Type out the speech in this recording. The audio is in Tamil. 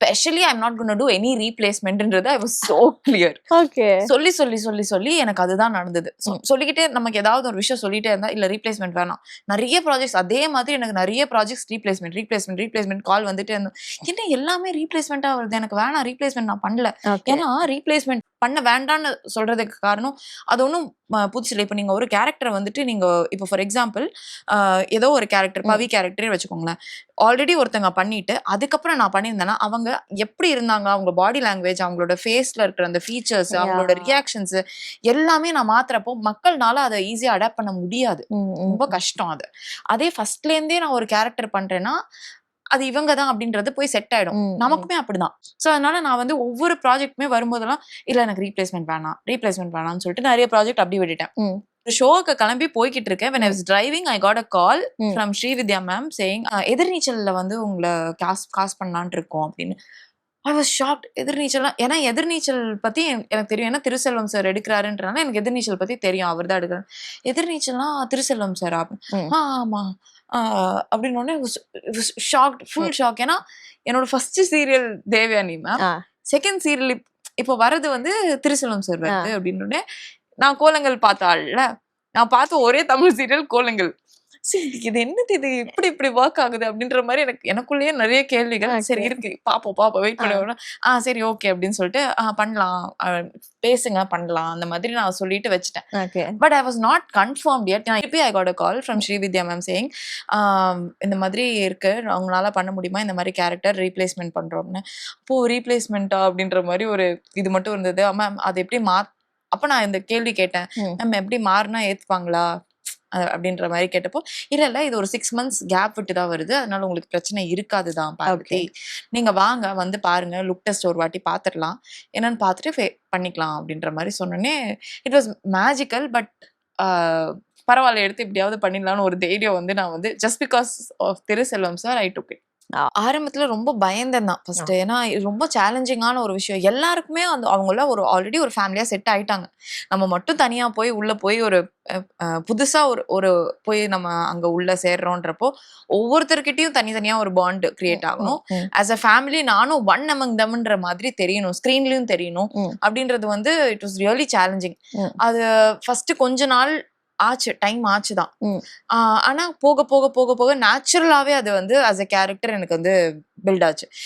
Specially I am not gonna do any ரீப்ளேஸ்மெண்ட்ன்றது I was so clear. Okay. சொல்லி சொல்லி சொல்லி சொல்லி எனக்கு அதுதான் நடந்தது. சொல்லிக்கிட்டே நமக்கு ஏதாவது ஒரு விஷயம் சொல்லிட்டே இருந்தா இல்ல ரீப்ளேஸ்மெண்ட் வேணாம். நிறைய ப்ராஜெக்ட்ஸ் அதே மாதிரி எனக்கு நிறைய ப்ராஜெக்ட்ஸ் ரீப்ளேஸ்மெண்ட் கால் வந்துட்டே இருந்தோம். என்ன எல்லாமே ரீப்ளேஸ்மெண்டா வருது, எனக்கு வேணாம் ரீப்ளேஸ்மெண்ட் நான் பண்ணல. ஏன்னா ரீப்ளேஸ்மெண்ட் பண்ண வேண்டாம்னு சொல்றதுக்கு காரணம் அது ஒன்றும் புதுசில்லை. இப்போ நீங்க ஒரு கேரக்டரை வந்துட்டு நீங்க இப்போ ஃபார் எக்ஸாம்பிள் ஏதோ ஒரு கேரக்டர் பவி கேரக்டரே வச்சுக்கோங்களேன், ஆல்ரெடி ஒருத்தங்க பண்ணிட்டு அதுக்கப்புறம் நான் பண்ணியிருந்தேன்னா அவங்க எப்படி இருந்தாங்க, அவங்க பாடி லாங்குவேஜ், அவங்களோட ஃபேஸ்ல இருக்கிற அந்த ஃபீச்சர்ஸ், அவங்களோட ரியாக்ஷன்ஸ் எல்லாமே நான் மாத்துறப்போ மக்கள்னால அதை ஈஸியா அடாப்ட் பண்ண முடியாது. ரொம்ப கஷ்டம் அது. அதே ஃபர்ஸ்ட்ல இருந்தே நான் ஒரு கேரக்டர் பண்றேன்னா அது இவங்க தான் அப்படின்றது போய் செட் ஆயிடும். நமக்குமே அப்படிதான். சோ அதனால நான் வந்து ஒவ்வொரு ப்ராஜெக்ட்டுமே வரும்போதெல்லாம் இல்ல எனக்கு ரீப்ளேஸ்மெண்ட் வேணாம்னு சொல்லிட்டு நிறைய ப்ராஜெக்ட் அப்படி விட்டுட்டேன். ஷோக்கு கிளம்பி போய்கிட்டு இருக்கேன். when I was driving I got a call from Srividya ma'am saying எதிர்நீச்சல்ல வந்து உங்களை காஸ்ட் பண்ணலான்னு இருக்கோம் அப்படின்னு. I was shocked. எதிர்நீச்சல் ஏன்னா எதிர்நீச்சல் பத்தி எனக்கு தெரியும். ஏன்னா திருசெல்வம் சார் எடுக்கிறாருன்றனால எனக்கு எதிர்நீச்சல் பத்தி தெரியும், அவர் தான் எடுக்கிறார். எதிர்நீச்சல்னா திருசெல்வம் சார் ஆமா அப்படின்னு ஷாக், ஃபுல் ஷாக். ஏன்னா என்னோட first serial Devayani ma'am, second serial இப்போ வரது வந்து திருசெல்வம் சார் வருது அப்படின்னு. நான் கோலங்கள் பார்த்த ஆள்ல, நான் பார்த்த ஒரே தமிழ் சீரியல் கோலங்கள். சரி இது என்னது, இது இப்படி ஒர்க் ஆகுது அப்படின்ற மாதிரி எனக்குள்ளேயே நிறைய கேள்விகள். சரி இருக்கு, பாப்போம் வெயிட் பண்ணுவோம். சரி ஓகே அப்படின்னு சொல்லிட்டு பண்ணலாம், பேசுங்க பண்ணலாம் அந்த மாதிரி நான் சொல்லிட்டு வச்சுட்டேன். But I was not confirmed yet. I got a call from Srividya ma'am saying இந்த மாதிரி இருக்கு, அவங்களால பண்ண முடியுமா, இந்த மாதிரி கேரக்டர் ரீப்ளேஸ்மெண்ட் பண்றோம்னு. அப்போ ரீப்ளேஸ்மெண்ட்டா அப்படின்ற மாதிரி ஒரு இது மட்டும் இருந்தது. மேம் அது எப்படி அப்ப நான் இந்த கேள்வி கேட்டேன், மேம் எப்படி மாறினா ஏத்துப்பாங்களா அப்படின்ற மாதிரி கேட்டப்போ இல்ல இது ஒரு 6 months கேப் விட்டு தான் வருது, அதனால உங்களுக்கு பிரச்சனை இருக்காதுதான் பார்வதி, நீங்க வாங்க வந்து பாருங்க, லுக் டெஸ்ட் ஒரு வாட்டி பாத்துடலாம், என்னன்னு பார்த்துட்டு பண்ணிக்கலாம் அப்படின்ற மாதிரி சொன்னோன்னே இட் வாஸ் மேஜிக்கல். பட் பரவாயில்ல எடுத்து இப்படியாவது பண்ணிடலாம்னு ஒரு தைரியம் வந்து நான் வந்து just because of Thiruselvam sir I took it. ஆரம்பத்துல ரொம்ப பயந்தேன் தான் ஃபர்ஸ்ட். ஏன்னா இது ரொம்ப சேலஞ்சிங்கான ஒரு விஷயம். எல்லாருக்குமே அவங்கள ஒரு ஆல்ரெடி ஒரு ஃபேமிலியா செட் ஆயிட்டாங்க. நம்ம மட்டும் தனியா போய் உள்ள போய் ஒரு புதுசா ஒரு போய் நம்ம அங்க உள்ள சேர்றோன்றப்போ ஒவ்வொருத்தர்கிட்டயும் தனித்தனியா ஒரு பாண்ட் கிரியேட் ஆகணும். ஆஸ் அ ஃபேமிலி நானும் ஒன் அமங் தம்ன்ற மாதிரி தெரியணும், ஸ்கிரீன்லயும் தெரியணும் அப்படின்றது வந்து இட் வாஸ் ரியலி சேலஞ்சிங். அது ஃபர்ஸ்ட் கொஞ்ச நாள் டைம் ஆச்சுதான். ஆனா போக போக போக போக நேச்சுரலாவே அது வந்து as a கேரக்டர் எனக்கு வந்து பில்ட் ஆச்சு.